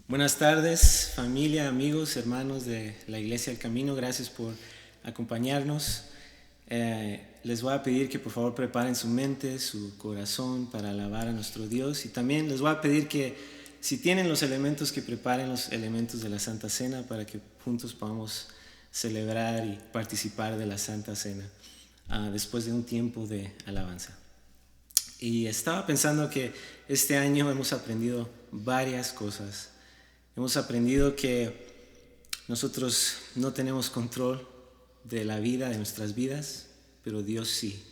Buenas tardes, familia, amigos, hermanos de la Iglesia del Camino. Gracias por acompañarnos. Les voy a pedir que por favor preparen su mente, su corazón para alabar a nuestro Dios. Y también les voy a pedir que si tienen los elementos, que preparen los elementos de la Santa Cena para que juntos podamos celebrar y participar de la Santa Cena después de un tiempo de alabanza. Y estaba pensando que este año hemos aprendido varias cosas. Hemos aprendido que nosotros no tenemos control de la vida, de nuestras vidas, pero Dios sí.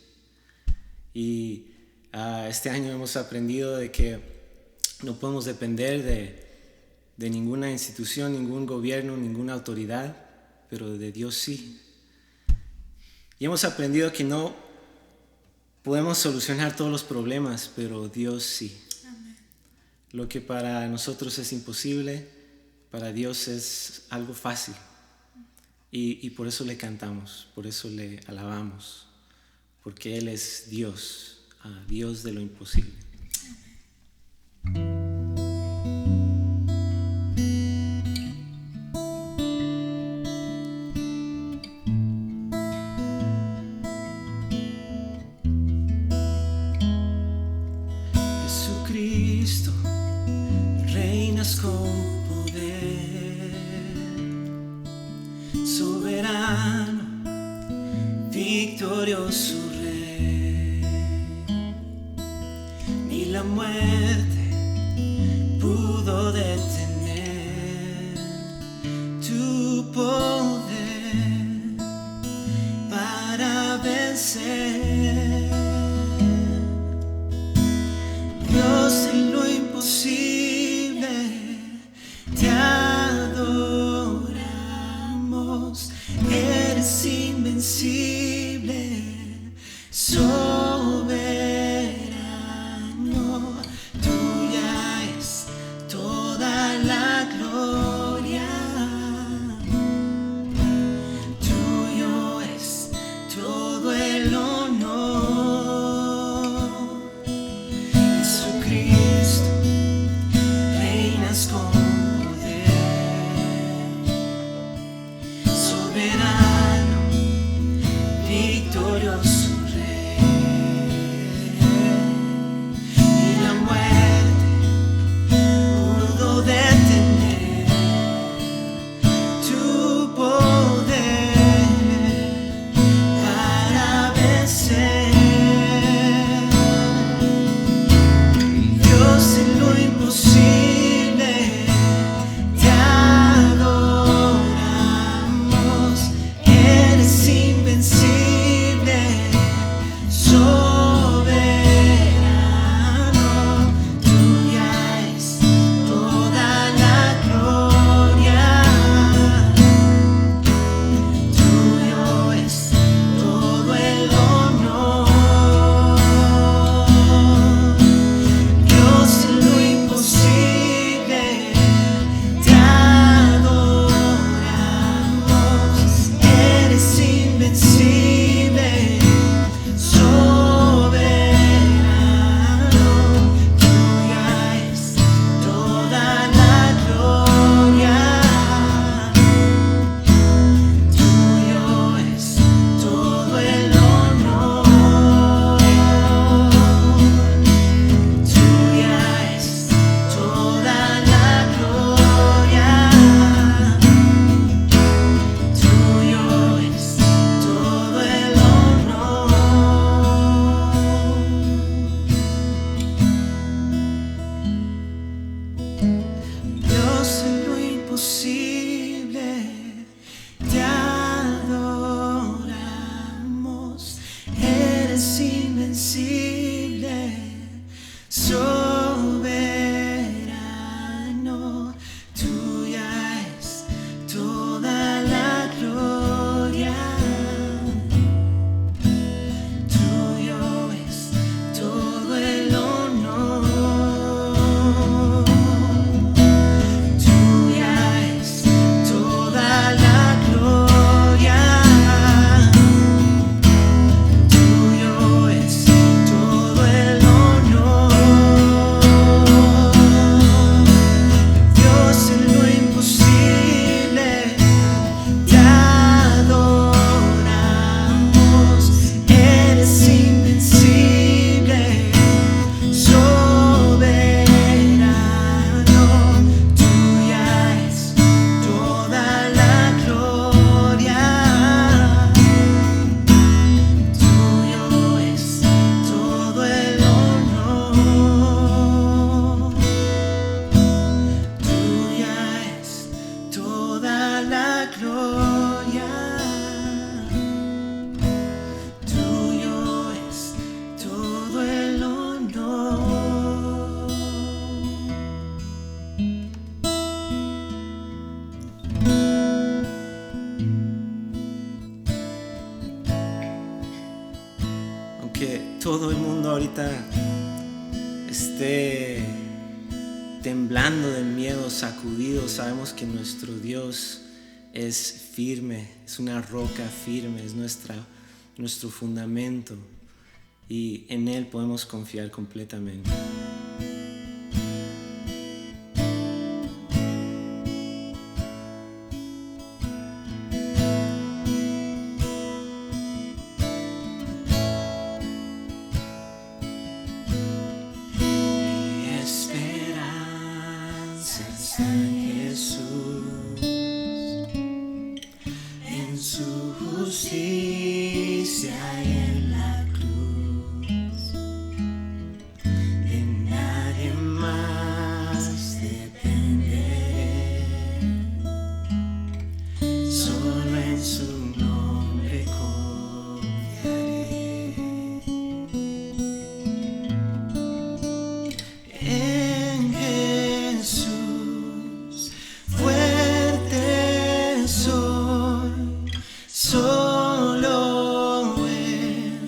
Y este año hemos aprendido de que no podemos depender de ninguna institución, ningún gobierno, ninguna autoridad, pero de Dios sí. Y hemos aprendido que no podemos solucionar todos los problemas, pero Dios sí. Lo que para nosotros es imposible, para Dios es algo fácil. Y por eso le cantamos, por eso le alabamos, porque Él es Dios, Dios de lo imposible. Jesucristo, reinas con poder, soberano, victorioso Rey. Ni la muerte pudo detener tu poder para vencer. Dios en lo imposible, te adoramos. Eres invencible, soberano. Tuya es toda la gloria, tuyo es todo el honor. Jesucristo, reinas con poder, soberano, aunque todo el mundo ahorita esté temblando de miedo, sacudido, sabemos que nuestro Dios es firme, es una roca firme, es nuestro fundamento, y en Él podemos confiar completamente. Su justicia y en la cruz, de nadie más dependeré, solo en su nombre confiaré. En Jesús fuerte soy. Solo Él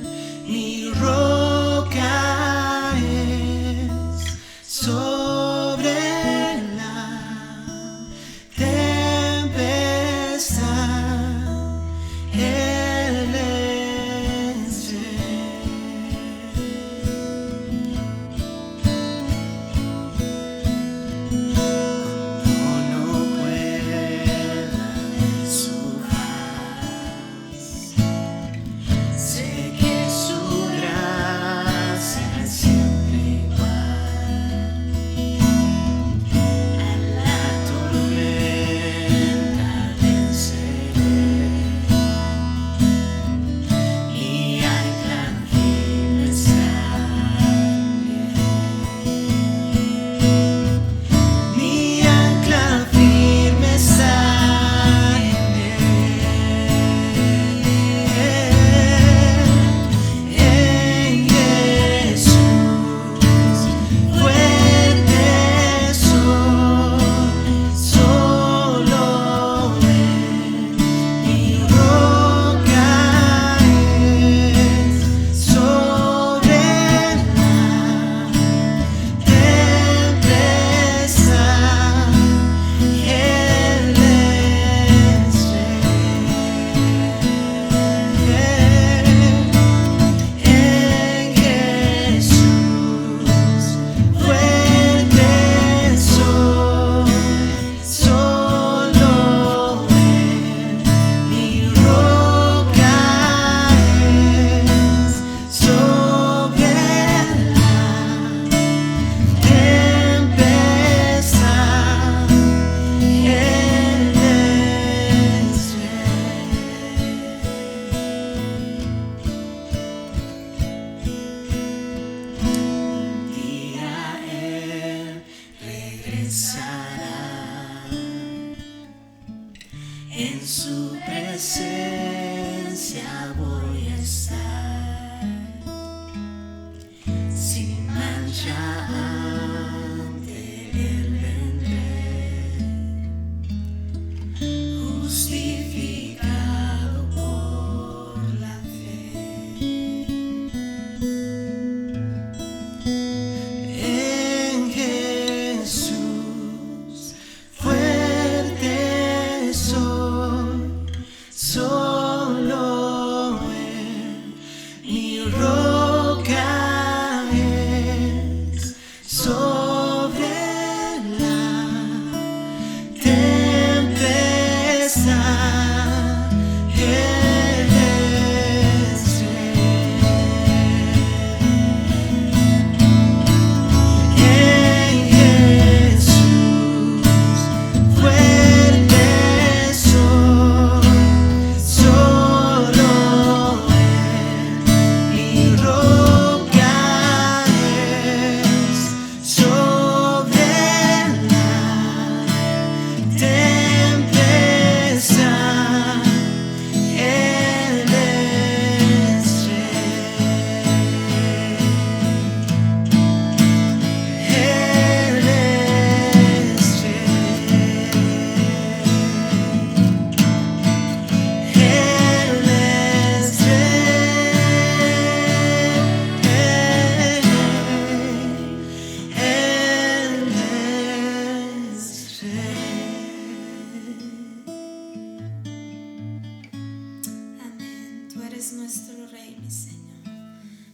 eres nuestro Rey, mi Señor.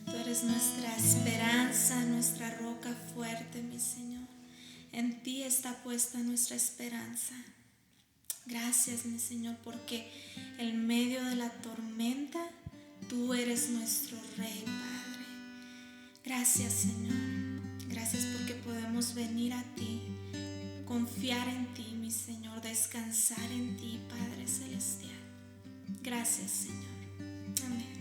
Tú eres nuestra esperanza, nuestra roca fuerte, mi Señor. En ti está puesta nuestra esperanza. Gracias, mi Señor, porque en medio de la tormenta, tú eres nuestro Rey, Padre. Gracias, Señor. Gracias porque podemos venir a ti, confiar en ti, mi Señor, descansar en ti, Padre Celestial. Gracias, Señor. Amén.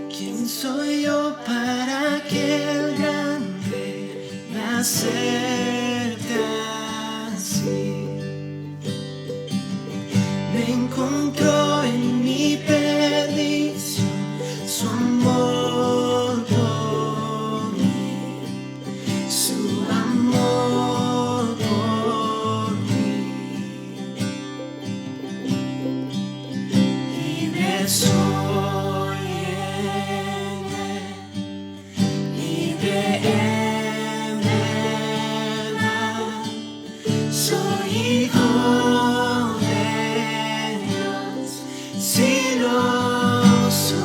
¿Quién soy yo para que el grande me acepte así? Me encontró en mi perdición, su amor por mí, su amor por mí. Libre soy en él, libre en verdad, soy hijo de Dios, si lo soy.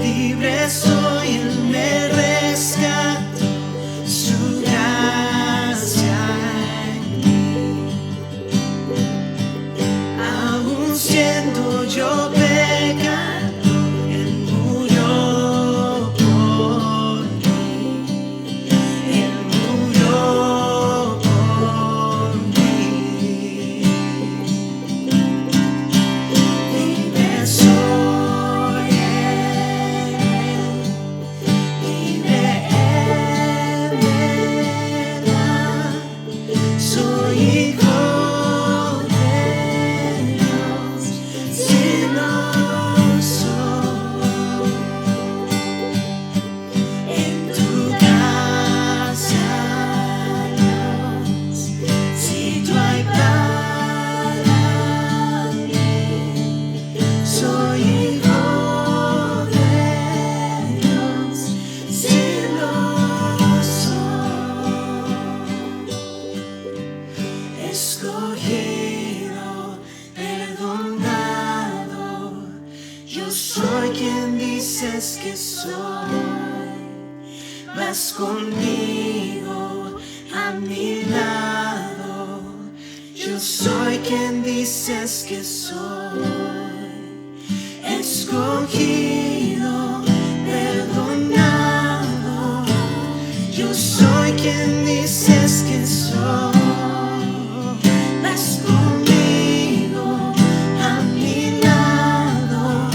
Libre soy, Él me rescató, su gracia en mí. Aún siendo yo pecador, Él murió por mí. Él murió por mí. Libre soy en Él, libre en verdad, soy hijo de Dios, si lo soy. En tu casa, Dios, sitio hay para mí. Soy hijo de Dios, si lo soy. Escogido, perdonado, yo soy quien dices que soy. Vas conmigo a mi lado, yo soy quien dices que soy. Escogido, perdonado, yo soy quien dices que soy. Vas conmigo a mi lado,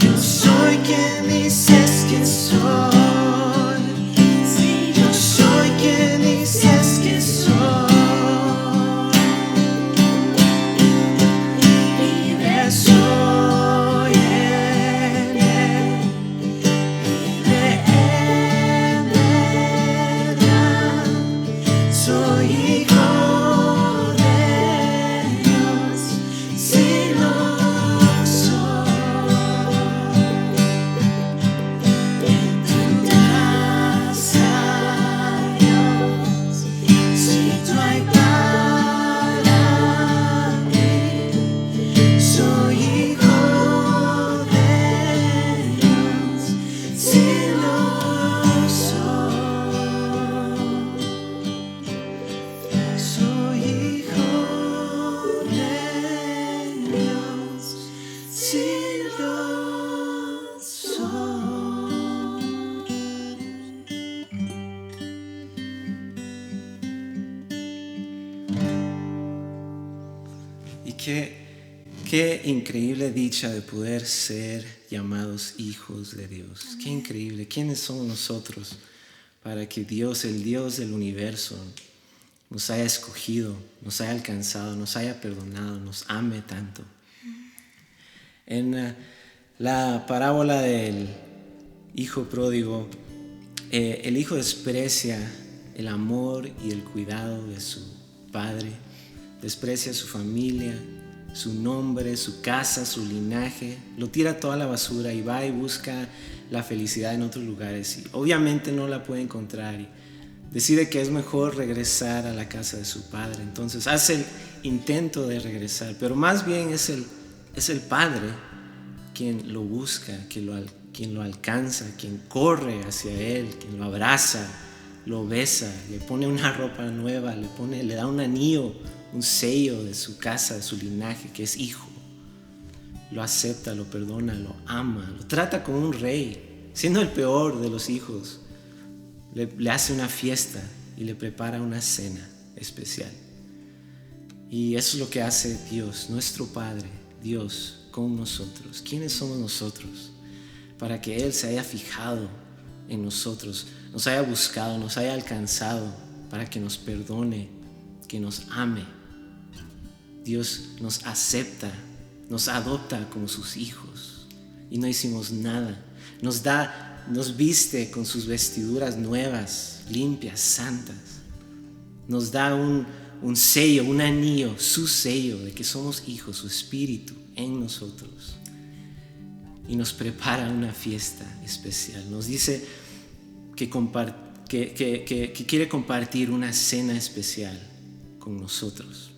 yo soy quien dices que soy. Sí, yo soy quien dices que soy. Libre soy en Él, libre en verdad, soy hijo de Dios, si lo soy. En tu casa, Dios, sitio hay para mí. Soy hijo de Dios, si lo soy. Soy hijo de Dios, si lo soy. Y qué increíble dicha de poder ser llamados hijos de Dios. Qué increíble. ¿Quiénes somos nosotros para que Dios, el Dios del universo, nos haya escogido, nos haya alcanzado, nos haya perdonado, nos ame tanto? En la parábola del hijo pródigo, el hijo desprecia el amor y el cuidado de su padre, desprecia a su familia, su nombre, su casa, su linaje, lo tira toda la basura y va y busca la felicidad en otros lugares y obviamente no la puede encontrar y decide que es mejor regresar a la casa de su padre. Entonces hace el intento de regresar, pero más bien es el padre quien lo busca, quien lo alcanza, quien corre hacia él, quien lo abraza, lo besa, le pone una ropa nueva, le da un anillo, un sello de su casa, de su linaje, que es hijo. Lo acepta, lo perdona, lo ama, lo trata como un rey, siendo el peor de los hijos. Le hace una fiesta y le prepara una cena especial. Y eso es lo que hace Dios, nuestro Padre, Dios con nosotros. ¿Quiénes somos nosotros? Para que Él se haya fijado en nosotros, nos haya buscado, nos haya alcanzado, para que nos perdone, que nos ame. Dios nos acepta, nos adopta como sus hijos y no hicimos nada. Nos viste con sus vestiduras nuevas, limpias, santas. Nos da un sello, un anillo, su sello de que somos hijos, su espíritu en nosotros. Y nos prepara una fiesta especial. Nos dice que quiere compartir una cena especial con nosotros.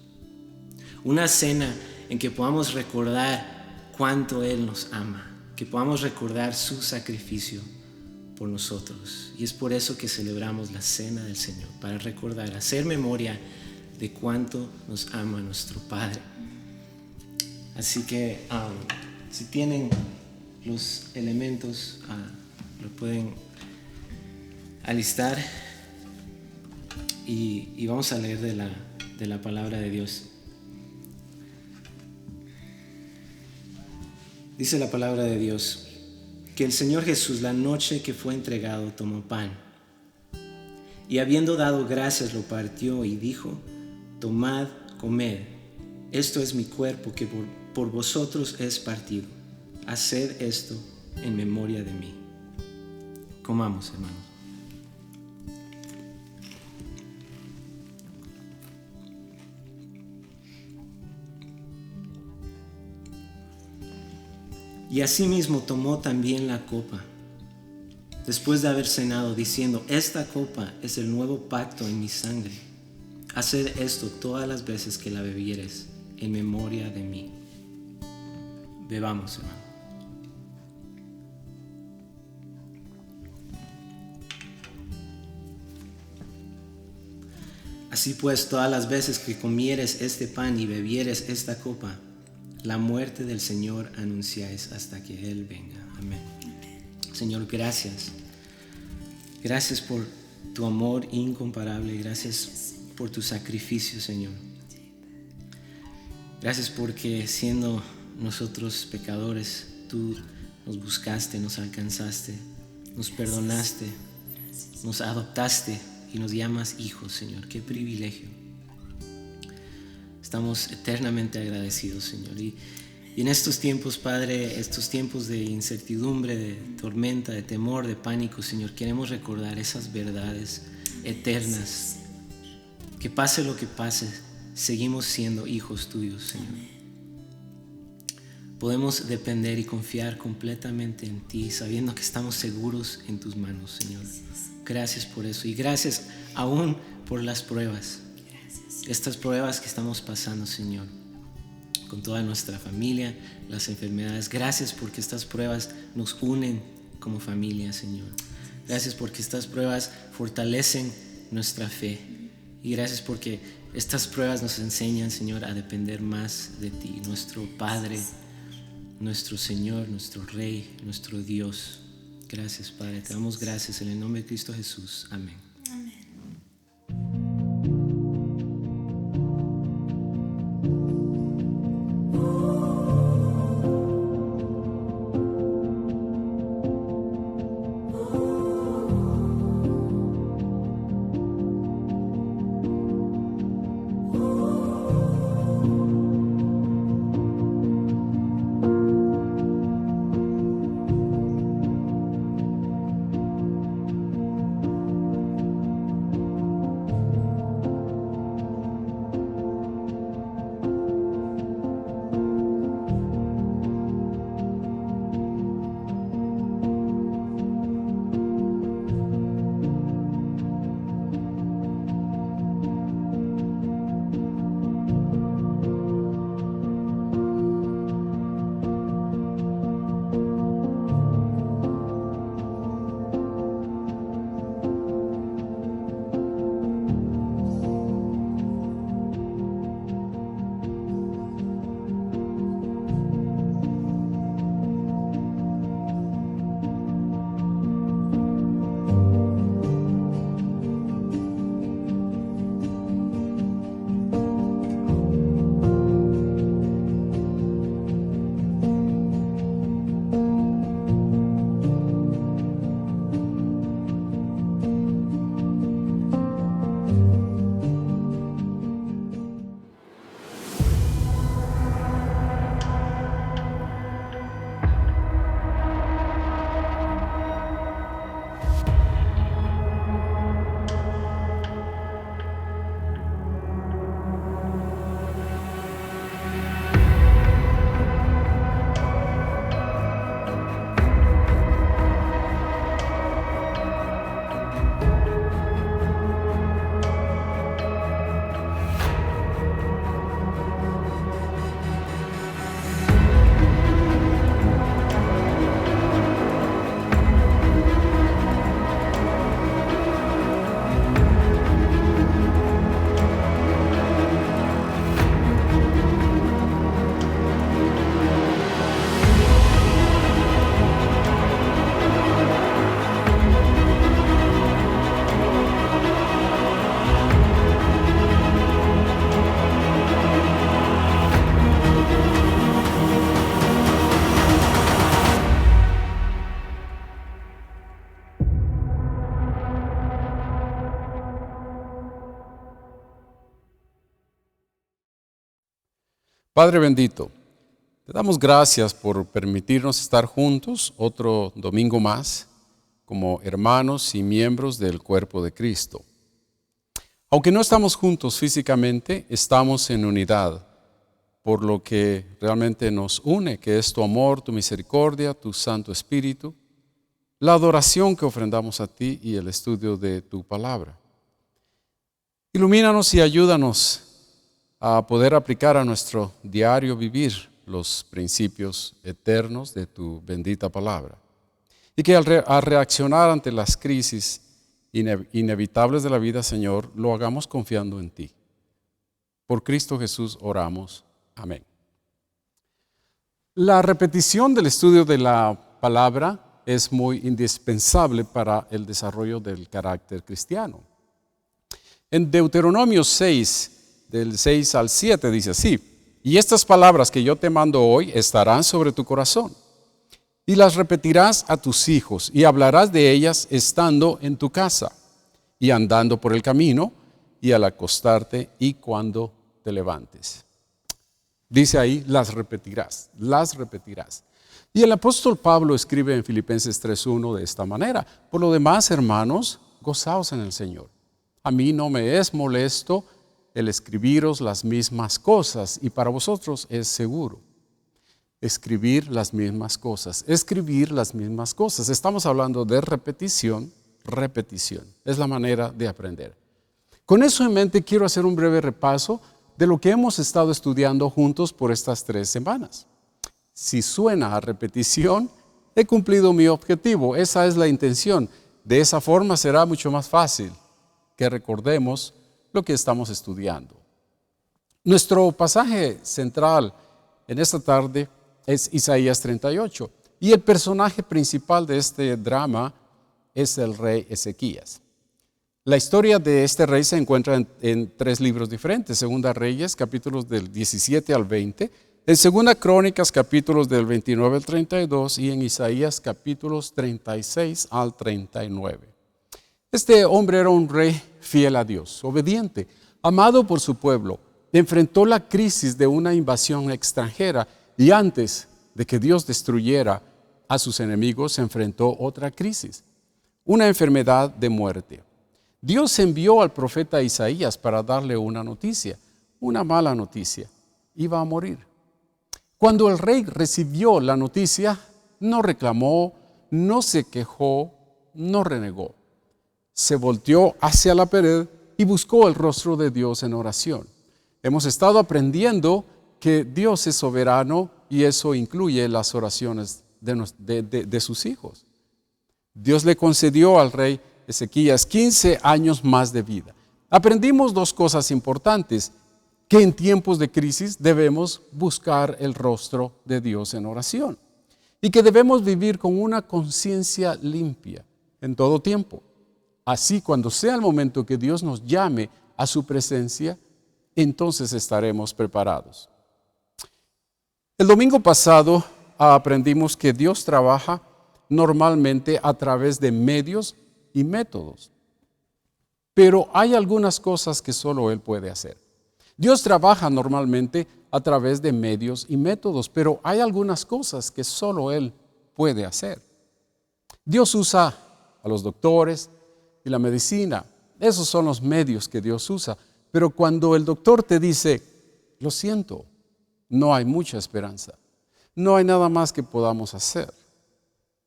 Una cena en que podamos recordar cuánto Él nos ama, que podamos recordar su sacrificio por nosotros. Y es por eso que celebramos la cena del Señor, para recordar, hacer memoria de cuánto nos ama nuestro Padre. Así que si tienen los elementos, lo pueden alistar y vamos a leer de la palabra de Dios. Dice la palabra de Dios que el Señor Jesús, la noche que fue entregado, tomó pan y habiendo dado gracias lo partió y dijo: tomad, comed, esto es mi cuerpo que por vosotros es partido. Haced esto en memoria de mí. Comamos, hermanos. Y asimismo tomó también la copa, después de haber cenado, diciendo: esta copa es el nuevo pacto en mi sangre. Haced esto todas las veces que la bebiereis en memoria de mí. Bebamos, hermano. Así pues, todas las veces que comieres este pan y bebieres esta copa, la muerte del Señor anunciáis hasta que Él venga. Amén. Señor, gracias. Gracias por tu amor incomparable. Gracias por tu sacrificio, Señor. Gracias porque siendo nosotros pecadores, tú nos buscaste, nos alcanzaste, nos perdonaste, nos adoptaste y nos llamas hijos, Señor. Qué privilegio. Estamos eternamente agradecidos, Señor. Y en estos tiempos, Padre, estos tiempos de incertidumbre, de tormenta, de temor, de pánico, Señor, queremos recordar esas verdades eternas. Que pase lo que pase, seguimos siendo hijos tuyos, Señor. Podemos depender y confiar completamente en ti, sabiendo que estamos seguros en tus manos, Señor. Gracias por eso y gracias aún por las pruebas. Estas pruebas que estamos pasando, Señor, con toda nuestra familia, las enfermedades. Gracias porque estas pruebas nos unen como familia, Señor. Gracias porque estas pruebas fortalecen nuestra fe. Y gracias porque estas pruebas nos enseñan, Señor, a depender más de ti, nuestro Padre, nuestro Señor, nuestro Rey, nuestro Dios. Gracias, Padre. Te damos gracias en el nombre de Cristo Jesús. Amén. Padre bendito, te damos gracias por permitirnos estar juntos otro domingo más como hermanos y miembros del cuerpo de Cristo. Aunque no estamos juntos físicamente, estamos en unidad por lo que realmente nos une, que es tu amor, tu misericordia, tu Santo Espíritu, la adoración que ofrendamos a ti y el estudio de tu palabra. Ilumínanos y ayúdanos a poder aplicar a nuestro diario vivir los principios eternos de tu bendita palabra. Y que al reaccionar ante las crisis inevitables de la vida, Señor, lo hagamos confiando en ti. Por Cristo Jesús oramos. Amén. La repetición del estudio de la palabra es muy indispensable para el desarrollo del carácter cristiano. En Deuteronomio 6, del 6 al 7, dice así: y estas palabras que yo te mando hoy estarán sobre tu corazón, y las repetirás a tus hijos, y hablarás de ellas estando en tu casa, y andando por el camino, y al acostarte, y cuando te levantes. Dice ahí, las repetirás. Y el apóstol Pablo escribe en Filipenses 3:1 de esta manera: por lo demás, hermanos, gozaos en el Señor. A mí no me es molesto el escribiros las mismas cosas, y para vosotros es seguro. Escribir las mismas cosas. Estamos hablando de repetición. Es la manera de aprender. Con eso en mente, quiero hacer un breve repaso de lo que hemos estado estudiando juntos por estas 3 semanas. Si suena a repetición, he cumplido mi objetivo. Esa es la intención. De esa forma será mucho más fácil que recordemos lo que estamos estudiando. Nuestro pasaje central en esta tarde es Isaías 38. Y el personaje principal de este drama es el rey Ezequías. La historia de este rey se encuentra en 3 libros diferentes: Segunda Reyes, capítulos del 17 al 20, en Segunda Crónicas, capítulos del 29 al 32, y en Isaías, capítulos 36 al 39. Este hombre era un rey fiel a Dios, obediente, amado por su pueblo. Enfrentó la crisis de una invasión extranjera, y antes de que Dios destruyera a sus enemigos, se enfrentó otra crisis, una enfermedad de muerte. Dios envió al profeta Isaías para darle una noticia, una mala noticia: iba a morir. Cuando el rey recibió la noticia, no reclamó, no se quejó, no renegó. Se volteó hacia la pared y buscó el rostro de Dios en oración. Hemos estado aprendiendo que Dios es soberano, y eso incluye las oraciones de sus hijos. Dios le concedió al rey Ezequías 15 años más de vida. Aprendimos 2 cosas importantes: que en tiempos de crisis debemos buscar el rostro de Dios en oración, y que debemos vivir con una conciencia limpia en todo tiempo. Así, cuando sea el momento que Dios nos llame a su presencia, entonces estaremos preparados. El domingo pasado aprendimos que Dios trabaja normalmente a través de medios y métodos, pero hay algunas cosas que solo Él puede hacer. Dios trabaja normalmente a través de medios y métodos, pero hay algunas cosas que solo Él puede hacer. Dios usa a los doctores y la medicina. Esos son los medios que Dios usa. Pero cuando el doctor te dice: lo siento, no hay mucha esperanza, no hay nada más que podamos hacer,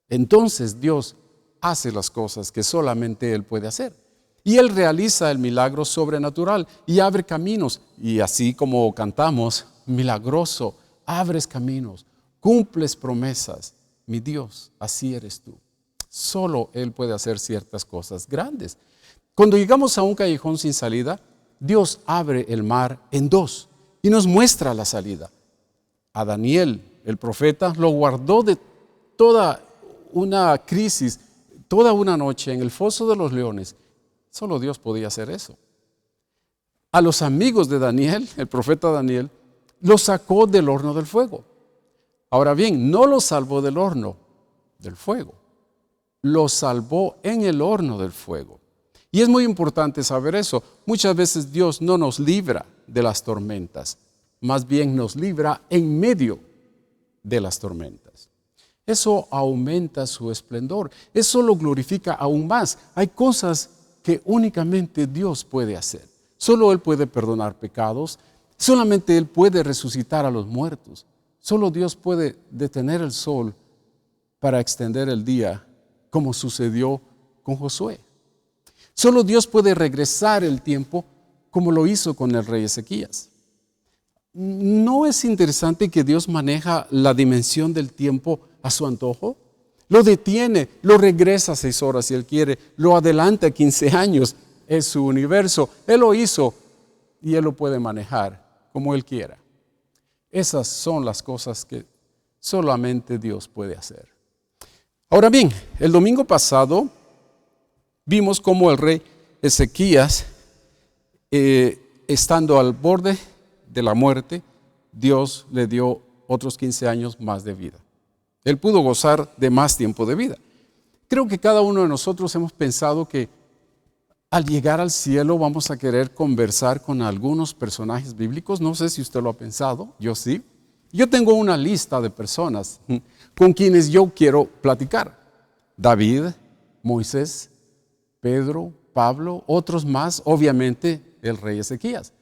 entonces Dios hace las cosas que solamente Él puede hacer. Y Él realiza el milagro sobrenatural y abre caminos. Y así como cantamos: milagroso, abres caminos, cumples promesas. Mi Dios, así eres tú. Solo Él puede hacer ciertas cosas grandes. Cuando llegamos a un callejón sin salida, Dios abre el mar en 2 y nos muestra la salida. A Daniel, el profeta, lo guardó de toda una crisis, toda una noche en el foso de los leones. Solo Dios podía hacer eso. A los amigos de Daniel, el profeta Daniel, los sacó del horno del fuego. Ahora bien, no los salvó del horno del fuego, los salvó en el horno del fuego. Y es muy importante saber eso. Muchas veces Dios no nos libra de las tormentas, más bien nos libra en medio de las tormentas. Eso aumenta su esplendor, eso lo glorifica aún más. Hay cosas que únicamente Dios puede hacer. Solo Él puede perdonar pecados, solamente Él puede resucitar a los muertos. Solo Dios puede detener el sol para extender el día, como sucedió con Josué. Solo Dios puede regresar el tiempo, como lo hizo con el rey Ezequías. ¿No es interesante que Dios maneja la dimensión del tiempo a su antojo? Lo detiene, lo regresa 6 horas si Él quiere, lo adelanta 15 años, es su universo. Él lo hizo y Él lo puede manejar como Él quiera. Esas son las cosas que solamente Dios puede hacer. Ahora bien, el domingo pasado vimos cómo el rey Ezequías, estando al borde de la muerte, Dios le dio otros 15 años más de vida. Él pudo gozar de más tiempo de vida. Creo que cada uno de nosotros hemos pensado que al llegar al cielo vamos a querer conversar con algunos personajes bíblicos. No sé si usted lo ha pensado, yo sí. Yo tengo una lista de personas con quienes yo quiero platicar. David, Moisés, Pedro, Pablo, otros más, obviamente el rey Ezequías.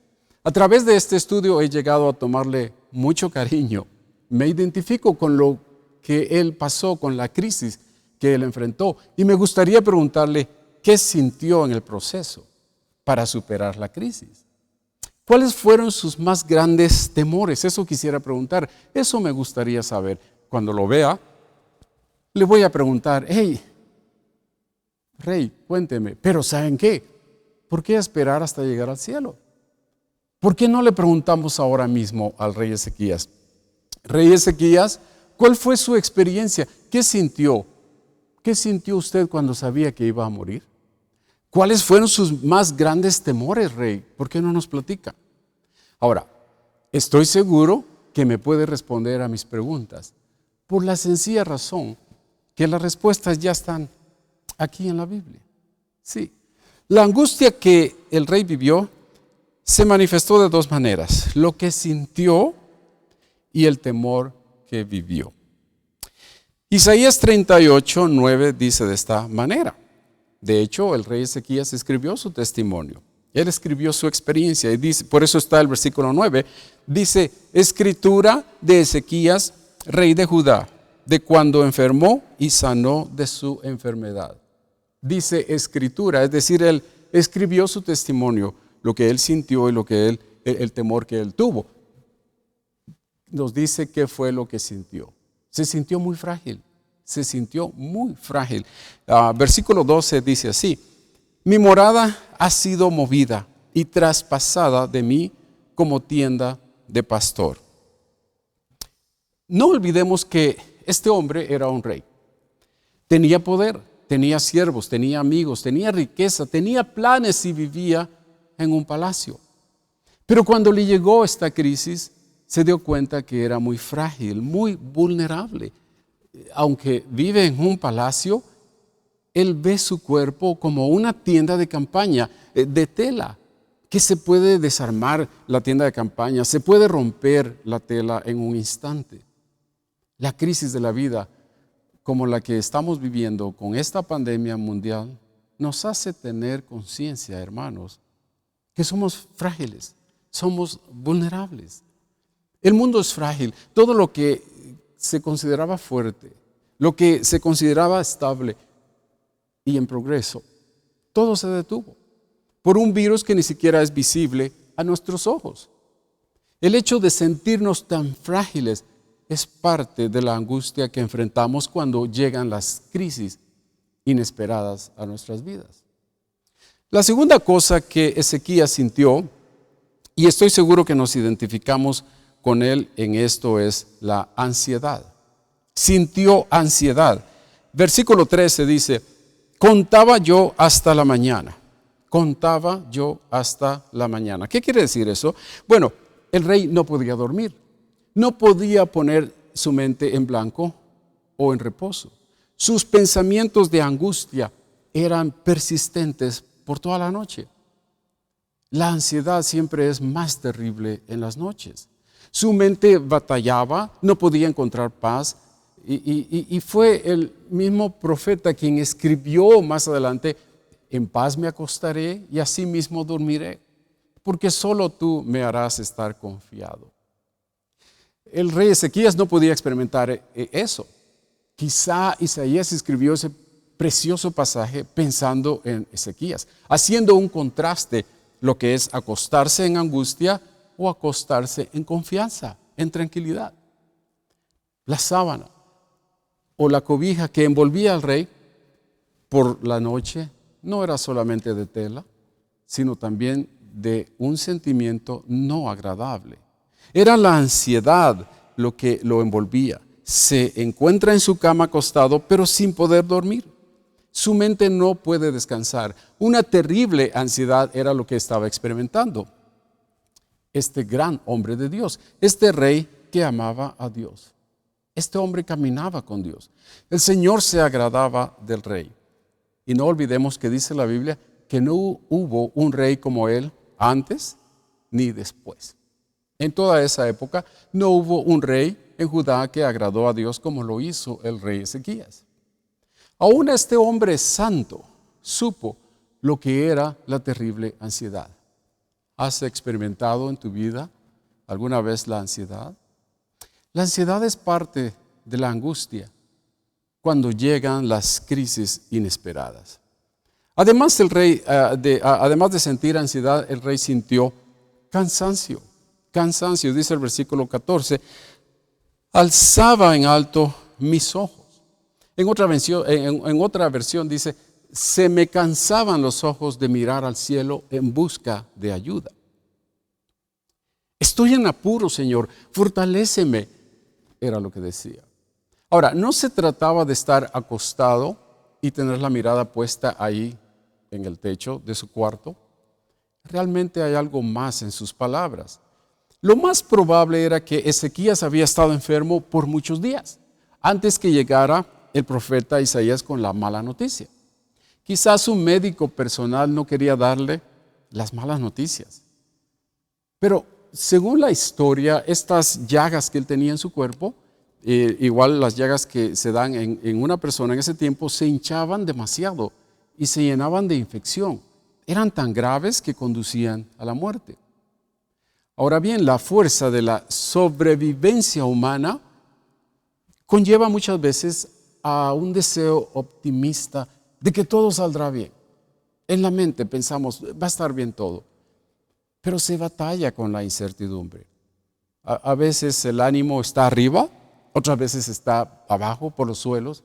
A través de este estudio he llegado a tomarle mucho cariño. Me identifico con lo que él pasó, con la crisis que él enfrentó. Y me gustaría preguntarle qué sintió en el proceso para superar la crisis. ¿Cuáles fueron sus más grandes temores? Eso quisiera preguntar. Eso me gustaría saber. Cuando lo vea, le voy a preguntar, hey, rey, cuénteme. Pero ¿saben qué? ¿Por qué esperar hasta llegar al cielo? ¿Por qué no le preguntamos ahora mismo al rey Ezequías? Rey Ezequías, ¿cuál fue su experiencia? ¿Qué sintió? ¿Qué sintió usted cuando sabía que iba a morir? ¿Cuáles fueron sus más grandes temores, rey? ¿Por qué no nos platica? Ahora, estoy seguro que me puede responder a mis preguntas, por la sencilla razón que las respuestas ya están aquí en la Biblia. Sí, la angustia que el rey vivió se manifestó de 2 maneras: lo que sintió y el temor que vivió. Isaías 38:9 dice de esta manera. De hecho, el rey Ezequías escribió su testimonio. Él escribió su experiencia y dice, por eso está el versículo 9, dice: escritura de Ezequías, rey de Judá, de cuando enfermó y sanó de su enfermedad. Dice escritura, es decir, él escribió su testimonio, lo que él sintió y lo que el temor que él tuvo. Nos dice qué fue lo que sintió. Se sintió muy frágil. Se sintió muy frágil. Versículo 12 dice así: mi morada ha sido movida y traspasada de mí como tienda de pastor. No olvidemos que este hombre era un rey. Tenía poder, tenía siervos, tenía amigos, tenía riqueza, tenía planes y vivía en un palacio. Pero cuando le llegó esta crisis, se dio cuenta que era muy frágil, muy vulnerable. Aunque vive en un palacio, él ve su cuerpo como una tienda de campaña de tela, que se puede desarmar la tienda de campaña, se puede romper la tela en un instante. La crisis de la vida, como la que estamos viviendo con esta pandemia mundial, nos hace tener conciencia, hermanos, que somos frágiles, somos vulnerables. El mundo es frágil. Todo lo que se consideraba fuerte, lo que se consideraba estable y en progreso, todo se detuvo por un virus que ni siquiera es visible a nuestros ojos. El hecho de sentirnos tan frágiles es parte de la angustia que enfrentamos cuando llegan las crisis inesperadas a nuestras vidas. La segunda cosa que Ezequías sintió, y estoy seguro que nos identificamos con él en esto, es la ansiedad. Sintió ansiedad. Versículo 13 dice: contaba yo hasta la mañana. Contaba yo hasta la mañana. ¿Qué quiere decir eso? Bueno, el rey no podía dormir. No podía poner su mente en blanco o en reposo. Sus pensamientos de angustia eran persistentes por toda la noche. La ansiedad siempre es más terrible en las noches. Su mente batallaba, no podía encontrar paz. Y fue el mismo profeta quien escribió más adelante: en paz me acostaré y así mismo dormiré, porque solo tú me harás estar confiado. El rey Ezequías no podía experimentar eso. Quizá Isaías escribió ese precioso pasaje pensando en Ezequías, haciendo un contraste, lo que es acostarse en angustia o acostarse en confianza, en tranquilidad. La sábana o la cobija que envolvía al rey por la noche no era solamente de tela, sino también de un sentimiento no agradable. Era la ansiedad lo que lo envolvía. Se encuentra en su cama acostado, pero sin poder dormir. Su mente no puede descansar. Una terrible ansiedad era lo que estaba experimentando este gran hombre de Dios, este rey que amaba a Dios. Este hombre caminaba con Dios. El Señor se agradaba del rey. Y no olvidemos que dice la Biblia que no hubo un rey como él antes ni después. En toda esa época no hubo un rey en Judá que agradó a Dios como lo hizo el rey Ezequías. Aún este hombre santo supo lo que era la terrible ansiedad. ¿Has experimentado en tu vida alguna vez la ansiedad? La ansiedad es parte de la angustia cuando llegan las crisis inesperadas. Además, además de sentir ansiedad, el rey sintió cansancio. Cansancio, dice el versículo 14, alzaba en alto mis ojos. En otra versión dice, se me cansaban los ojos de mirar al cielo en busca de ayuda. Estoy en apuro, Señor, fortaléceme, era lo que decía. Ahora, no se trataba de estar acostado y tener la mirada puesta ahí en el techo de su cuarto. Realmente hay algo más en sus palabras. Lo más probable era que Ezequías había estado enfermo por muchos días, antes que llegara el profeta Isaías con la mala noticia. Quizás su médico personal no quería darle las malas noticias. Pero según la historia, estas llagas que él tenía en su cuerpo, igual las llagas que se dan en una persona en ese tiempo, se hinchaban demasiado y se llenaban de infección. Eran tan graves que conducían a la muerte. Ahora bien, la fuerza de la sobrevivencia humana conlleva muchas veces a un deseo optimista de que todo saldrá bien. En la mente pensamos, va a estar bien todo, pero se batalla con la incertidumbre. A veces el ánimo está arriba, otras veces está abajo por los suelos.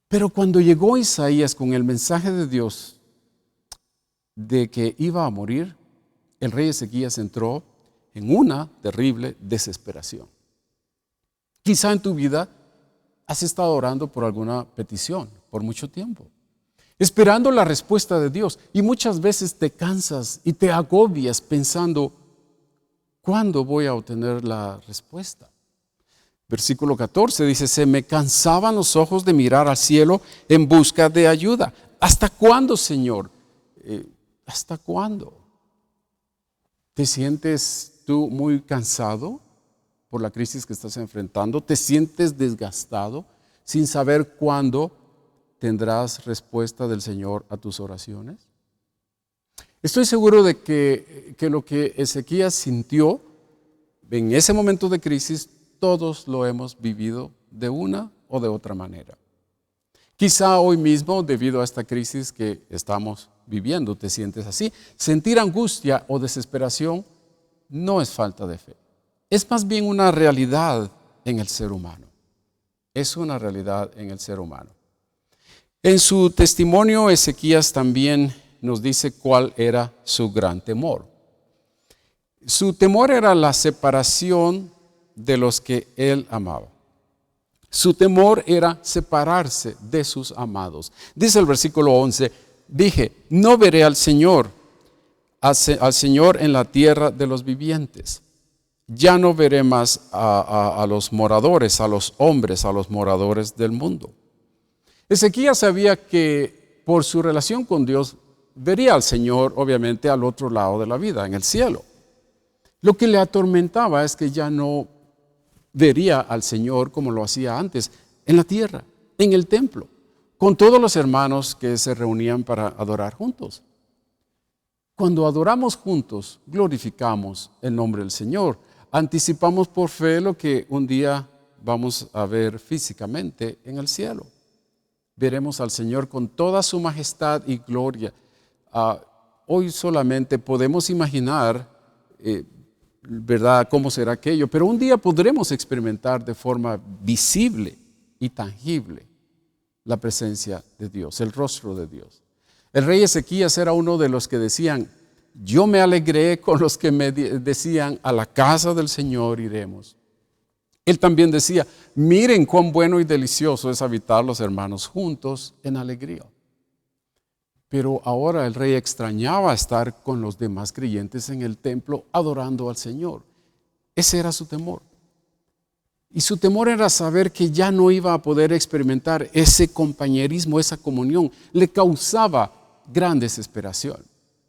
Pero cuando llegó Isaías con el mensaje de Dios de que iba a morir, el rey Ezequías entró en una terrible desesperación. Quizá en tu vida has estado orando por alguna petición por mucho tiempo, esperando la respuesta de Dios, y muchas veces te cansas y te agobias pensando, ¿cuándo voy a obtener la respuesta? Versículo 14 dice, se me cansaban los ojos de mirar al cielo en busca de ayuda. ¿Hasta cuándo, Señor? ¿Hasta cuándo? ¿Te sientes tú muy cansado por la crisis que estás enfrentando? ¿Te sientes desgastado sin saber cuándo tendrás respuesta del Señor a tus oraciones? Estoy seguro de que lo que Ezequías sintió en ese momento de crisis, todos lo hemos vivido de una o de otra manera. Quizá hoy mismo, debido a esta crisis que estamos viviendo, te sientes así. Sentir angustia o desesperación no es falta de fe. Es más bien una realidad en el ser humano. Es una realidad en el ser humano. En su testimonio, Ezequías también nos dice cuál era su gran temor. Su temor era la separación de los que él amaba. Su temor era separarse de sus amados. Dice el versículo 11, dije, no veré al Señor en la tierra de los vivientes. Ya no veré más a los moradores, a los hombres, a los moradores del mundo. Ezequías sabía que por su relación con Dios vería al Señor, obviamente, al otro lado de la vida, en el cielo. Lo que le atormentaba es que ya no vería al Señor como lo hacía antes, en la tierra, en el templo, con todos los hermanos que se reunían para adorar juntos. Cuando adoramos juntos, glorificamos el nombre del Señor. Anticipamos por fe lo que un día vamos a ver físicamente en el cielo. Veremos al Señor con toda su majestad y gloria. Hoy solamente podemos imaginar, ¿verdad?, cómo será aquello, pero un día podremos experimentar de forma visible y tangible la presencia de Dios, el rostro de Dios. El rey Ezequías era uno de los que decían: yo me alegré con los que me decían, a la casa del Señor iremos. Él también decía: miren cuán bueno y delicioso es habitar los hermanos juntos en alegría. Pero ahora el rey extrañaba estar con los demás creyentes en el templo adorando al Señor. Ese era su temor. Y su temor era saber que ya no iba a poder experimentar ese compañerismo, esa comunión. Le causaba gran desesperación.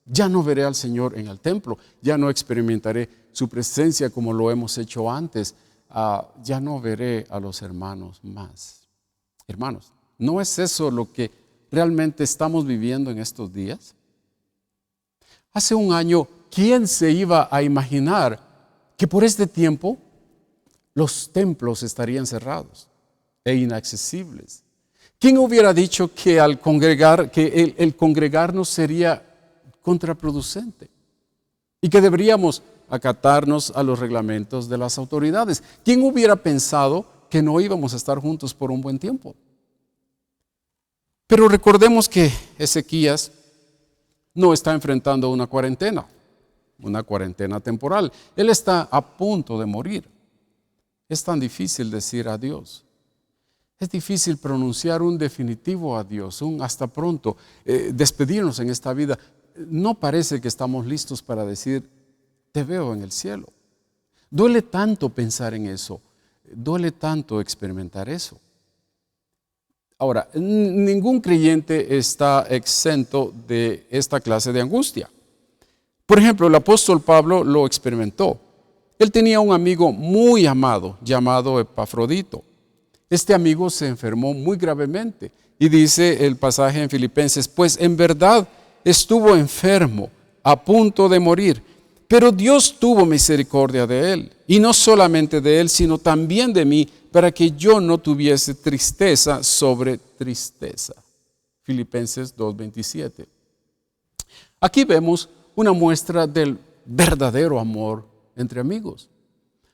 Ya no veré al Señor en el templo, ya no experimentaré su presencia como lo hemos hecho antes, ya no veré a los hermanos más. Hermanos, ¿no es eso lo que realmente estamos viviendo en estos días? Hace un año, ¿quién se iba a imaginar que por este tiempo los templos estarían cerrados e inaccesibles? ¿Quién hubiera dicho que el congregarnos sería contraproducente y que deberíamos acatarnos a los reglamentos de las autoridades? ¿Quién hubiera pensado que no íbamos a estar juntos por un buen tiempo? Pero recordemos que Ezequías no está enfrentando una cuarentena temporal. Él está a punto de morir. Es tan difícil decir adiós. Es difícil pronunciar un definitivo adiós, un hasta pronto, despedirnos en esta vida. No parece que estamos listos para decir: te veo en el cielo. Duele tanto pensar en eso, duele tanto experimentar eso. Ahora, ningún creyente está exento de esta clase de angustia. Por ejemplo, el apóstol Pablo lo experimentó. Él tenía un amigo muy amado llamado Epafrodito. Este amigo se enfermó muy gravemente y dice el pasaje en Filipenses: pues en verdad estuvo enfermo, a punto de morir, pero Dios tuvo misericordia de él, y no solamente de él, sino también de mí, para que yo no tuviese tristeza sobre tristeza. Filipenses 2:27. Aquí vemos una muestra del verdadero amor entre amigos.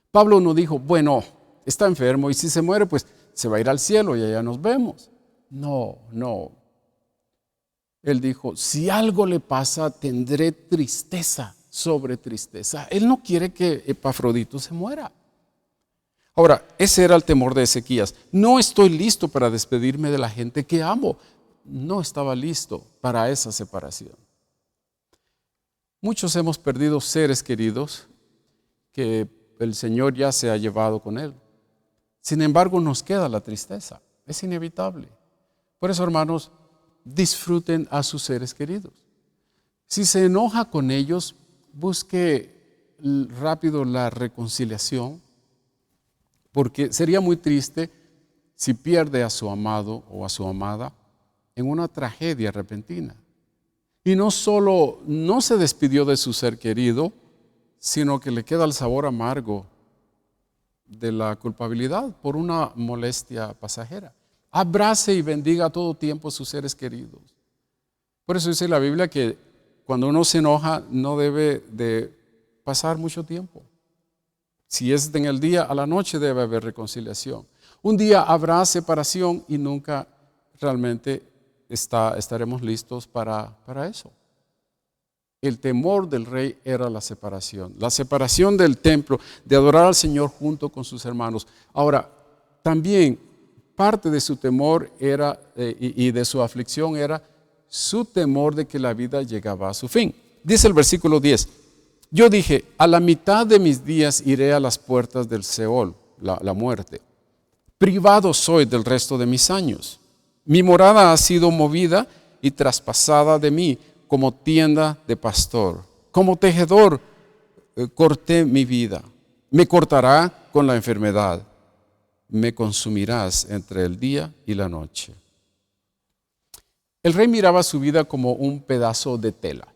Pablo no dijo: bueno, está enfermo y si se muere, pues se va a ir al cielo y allá nos vemos. No. Él dijo: si algo le pasa, tendré tristeza sobre tristeza. Él no quiere que Epafrodito se muera. Ahora, ese era el temor de Ezequías. No estoy listo para despedirme de la gente que amo. No estaba listo para esa separación. Muchos hemos perdido seres queridos que el Señor ya se ha llevado con él. Sin embargo, nos queda la tristeza. Es inevitable. Por eso, hermanos, disfruten a sus seres queridos. Si se enoja con ellos, busque rápido la reconciliación, porque sería muy triste si pierde a su amado o a su amada en una tragedia repentina. Y no solo no se despidió de su ser querido, sino que le queda el sabor amargo de la culpabilidad por una molestia pasajera. Abrace y bendiga todo tiempo a sus seres queridos. Por eso dice la Biblia que cuando uno se enoja no debe de pasar mucho tiempo. Si es en el día, a la noche debe haber reconciliación. Un día habrá separación y nunca realmente estaremos listos para eso. El temor del rey era la separación del templo, de adorar al Señor junto con sus hermanos. Ahora, también parte de su temor era y de su aflicción era su temor de que la vida llegaba a su fin. Dice el versículo 10, yo dije: a la mitad de mis días iré a las puertas del Seol, la muerte. Privado soy del resto de mis años. Mi morada ha sido movida y traspasada de mí como tienda de pastor. Como tejedor corté mi vida. Me cortará con la enfermedad. Me consumirás entre el día y la noche. El rey miraba su vida como un pedazo de tela.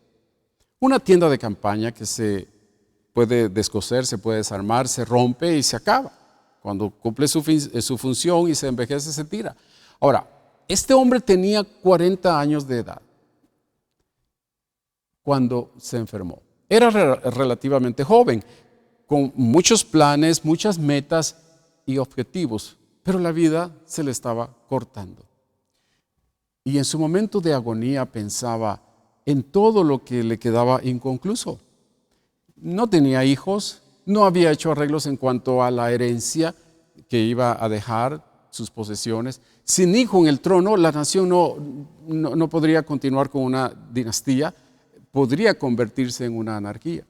Una tienda de campaña que se puede descoser, se puede desarmar, se rompe y se acaba. Cuando cumple su función y se envejece, se tira. Ahora, este hombre tenía 40 años de edad cuando se enfermó. Era relativamente joven, con muchos planes, muchas metas y objetivos, pero la vida se le estaba cortando. Y en su momento de agonía pensaba en todo lo que le quedaba inconcluso. No tenía hijos, no había hecho arreglos en cuanto a la herencia que iba a dejar, sus posesiones. Sin hijo en el trono, la nación no podría continuar con una dinastía, podría convertirse en una anarquía.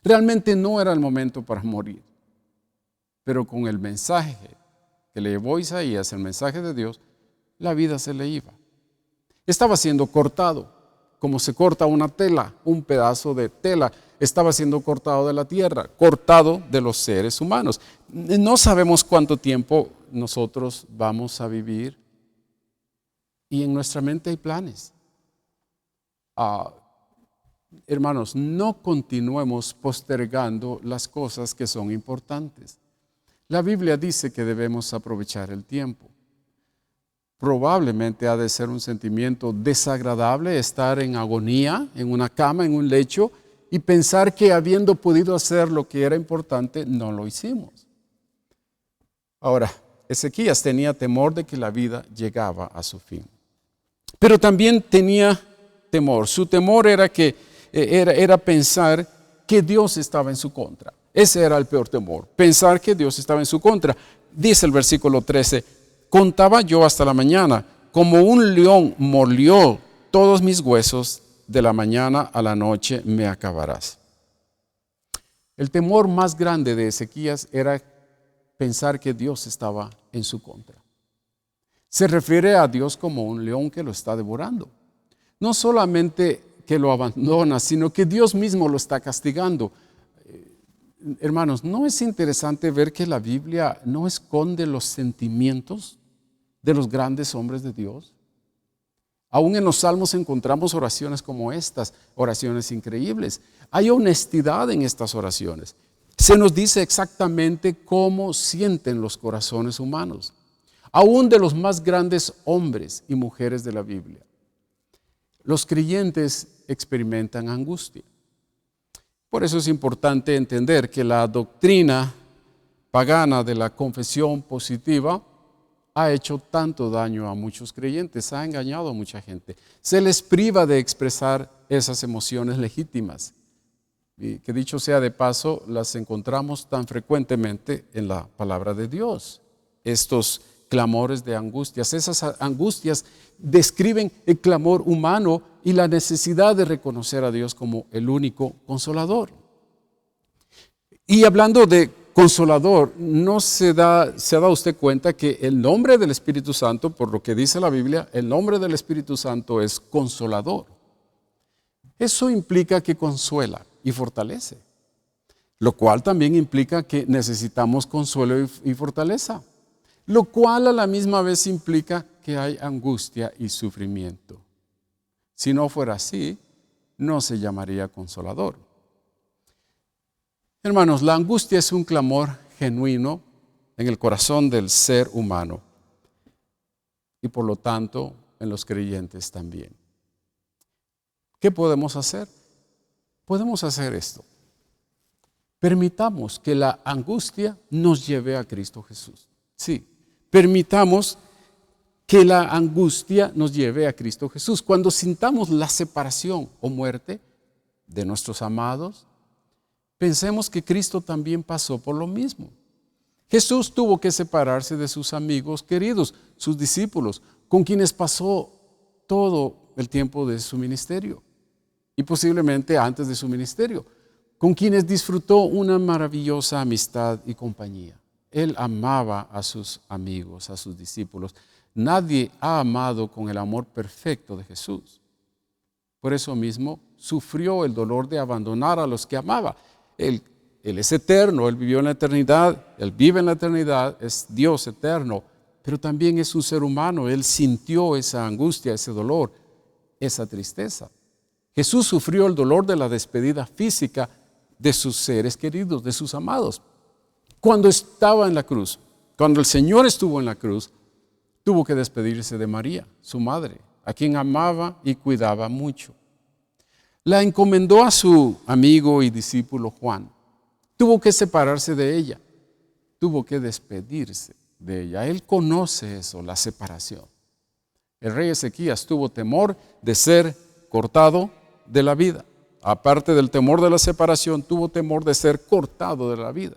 Realmente no era el momento para morir. Pero con el mensaje que le llevó Isaías, el mensaje de Dios, la vida se le iba. Estaba siendo cortado, como se corta una tela, un pedazo de tela. Estaba siendo cortado de la tierra, cortado de los seres humanos. No sabemos cuánto tiempo nosotros vamos a vivir y en nuestra mente hay planes. Hermanos, no continuemos postergando las cosas que son importantes. La Biblia dice que debemos aprovechar el tiempo. Probablemente ha de ser un sentimiento desagradable estar en agonía, en una cama, en un lecho, y pensar que habiendo podido hacer lo que era importante, no lo hicimos. Ahora, Ezequías tenía temor de que la vida llegaba a su fin. Pero también tenía temor. Su temor era pensar que Dios estaba en su contra. Ese era el peor temor, pensar que Dios estaba en su contra. Dice el versículo 13, contaba yo hasta la mañana, como un león molió todos mis huesos, de la mañana a la noche me acabarás. El temor más grande de Ezequías era pensar que Dios estaba en su contra. Se refiere a Dios como un león que lo está devorando. No solamente que lo abandona, sino que Dios mismo lo está castigando. Hermanos, ¿no es interesante ver que la Biblia no esconde los sentimientos de los grandes hombres de Dios? Aún en los Salmos encontramos oraciones como estas, oraciones increíbles. Hay honestidad en estas oraciones. Se nos dice exactamente cómo sienten los corazones humanos, aún de los más grandes hombres y mujeres de la Biblia. Los creyentes experimentan angustia. Por eso es importante entender que la doctrina pagana de la confesión positiva ha hecho tanto daño a muchos creyentes, ha engañado a mucha gente. Se les priva de expresar esas emociones legítimas. Y que dicho sea de paso, las encontramos tan frecuentemente en la palabra de Dios. Estos clamores de angustias, esas angustias describen el clamor humano y la necesidad de reconocer a Dios como el único consolador. Y hablando de consolador, ¿no se ha dado usted cuenta que el nombre del Espíritu Santo, por lo que dice la Biblia, el nombre del Espíritu Santo es consolador? Eso implica que consuela y fortalece, lo cual también implica que necesitamos consuelo y fortaleza, lo cual a la misma vez implica que hay angustia y sufrimiento. Si no fuera así, no se llamaría consolador. Hermanos, la angustia es un clamor genuino en el corazón del ser humano y por lo tanto en los creyentes también. ¿Qué podemos hacer? Podemos hacer esto. Permitamos que la angustia nos lleve a Cristo Jesús. Sí, permitamos que la angustia nos lleve a Cristo Jesús. Cuando sintamos la separación o muerte de nuestros amados, pensemos que Cristo también pasó por lo mismo. Jesús tuvo que separarse de sus amigos queridos, sus discípulos, con quienes pasó todo el tiempo de su ministerio y posiblemente antes de su ministerio, con quienes disfrutó una maravillosa amistad y compañía. Él amaba a sus amigos, a sus discípulos. Nadie ha amado con el amor perfecto de Jesús. Por eso mismo sufrió el dolor de abandonar a los que amaba. Él es eterno, Él vivió en la eternidad, Él vive en la eternidad, es Dios eterno, pero también es un ser humano. Él sintió esa angustia, ese dolor, esa tristeza. Jesús sufrió el dolor de la despedida física de sus seres queridos, de sus amados. Cuando estaba en la cruz, cuando el Señor estuvo en la cruz, tuvo que despedirse de María, su madre, a quien amaba y cuidaba mucho. La encomendó a su amigo y discípulo Juan. Tuvo que separarse de ella, tuvo que despedirse de ella. Él conoce eso, la separación. El rey Ezequías tuvo temor de ser cortado de la vida. Aparte del temor de la separación, tuvo temor de ser cortado de la vida.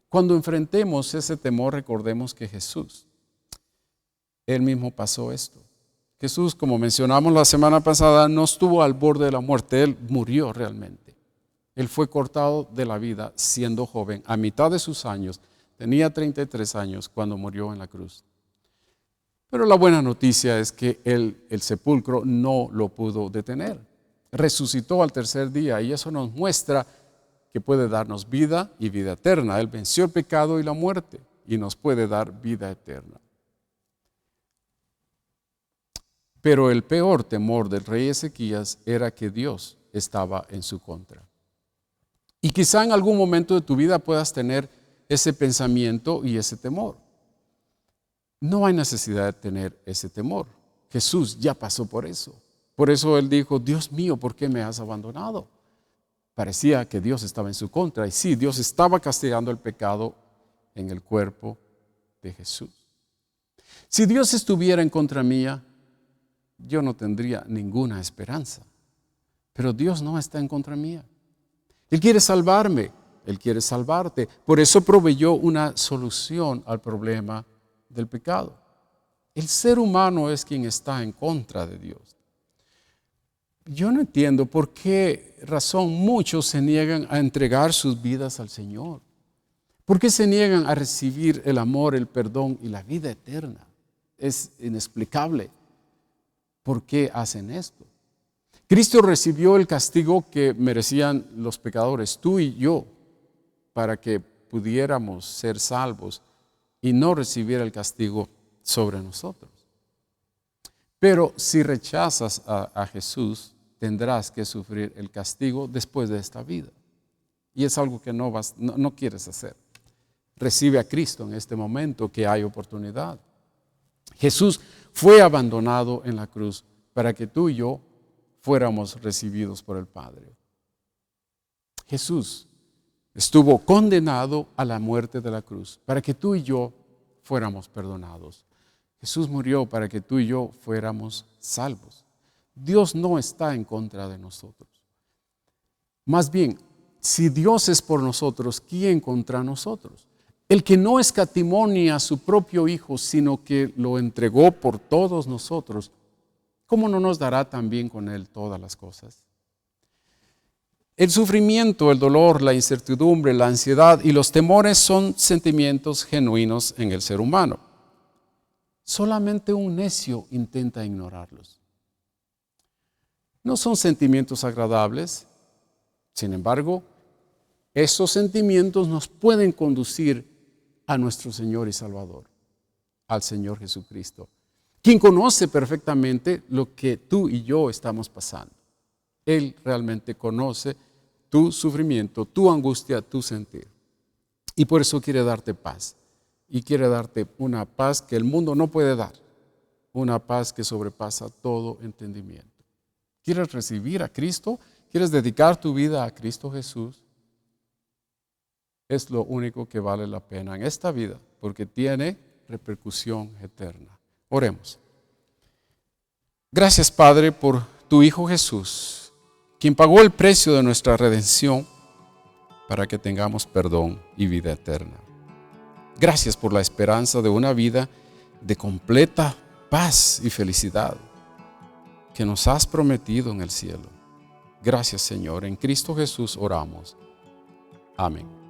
Cuando enfrentemos ese temor, recordemos que Jesús, Él mismo pasó esto. Jesús, como mencionamos la semana pasada, no estuvo al borde de la muerte, Él murió realmente. Él fue cortado de la vida siendo joven, a mitad de sus años. Tenía 33 años cuando murió en la cruz. Pero la buena noticia es que el sepulcro no lo pudo detener. Resucitó al tercer día y eso nos muestra que puede darnos vida y vida eterna. Él venció el pecado y la muerte y nos puede dar vida eterna. Pero el peor temor del rey Ezequías era que Dios estaba en su contra. Y quizá en algún momento de tu vida puedas tener ese pensamiento y ese temor. No hay necesidad de tener ese temor. Jesús ya pasó por eso. Por eso Él dijo, Dios mío, ¿por qué me has abandonado? Parecía que Dios estaba en su contra. Y sí, Dios estaba castigando el pecado en el cuerpo de Jesús. Si Dios estuviera en contra mía, yo no tendría ninguna esperanza. Pero Dios no está en contra mía. Él quiere salvarme, Él quiere salvarte. Por eso proveyó una solución al problema del pecado. El ser humano es quien está en contra de Dios. Yo no entiendo por qué razón muchos se niegan a entregar sus vidas al Señor. ¿Por qué se niegan a recibir el amor, el perdón y la vida eterna? Es inexplicable. ¿Por qué hacen esto? Cristo recibió el castigo que merecían los pecadores, tú y yo, para que pudiéramos ser salvos y no recibir el castigo sobre nosotros. Pero si rechazas a Jesús, tendrás que sufrir el castigo después de esta vida. Y es algo que no quieres hacer. Recibe a Cristo en este momento que hay oportunidad. Jesús fue abandonado en la cruz para que tú y yo fuéramos recibidos por el Padre. Jesús estuvo condenado a la muerte de la cruz para que tú y yo fuéramos perdonados. Jesús murió para que tú y yo fuéramos salvos. Dios no está en contra de nosotros. Más bien, si Dios es por nosotros, ¿quién contra nosotros? El que no escatimó ni a su propio Hijo, sino que lo entregó por todos nosotros, ¿cómo no nos dará también con Él todas las cosas? El sufrimiento, el dolor, la incertidumbre, la ansiedad y los temores son sentimientos genuinos en el ser humano. Solamente un necio intenta ignorarlos. No son sentimientos agradables, sin embargo, esos sentimientos nos pueden conducir a nuestro Señor y Salvador, al Señor Jesucristo, quien conoce perfectamente lo que tú y yo estamos pasando. Él realmente conoce tu sufrimiento, tu angustia, tu sentir. Y por eso quiere darte paz. Y quiere darte una paz que el mundo no puede dar. Una paz que sobrepasa todo entendimiento. ¿Quieres recibir a Cristo? ¿Quieres dedicar tu vida a Cristo Jesús? Es lo único que vale la pena en esta vida, porque tiene repercusión eterna. Oremos. Gracias, Padre, por tu Hijo Jesús, quien pagó el precio de nuestra redención para que tengamos perdón y vida eterna. Gracias por la esperanza de una vida de completa paz y felicidad que nos has prometido en el cielo. Gracias, Señor. En Cristo Jesús oramos. Amén.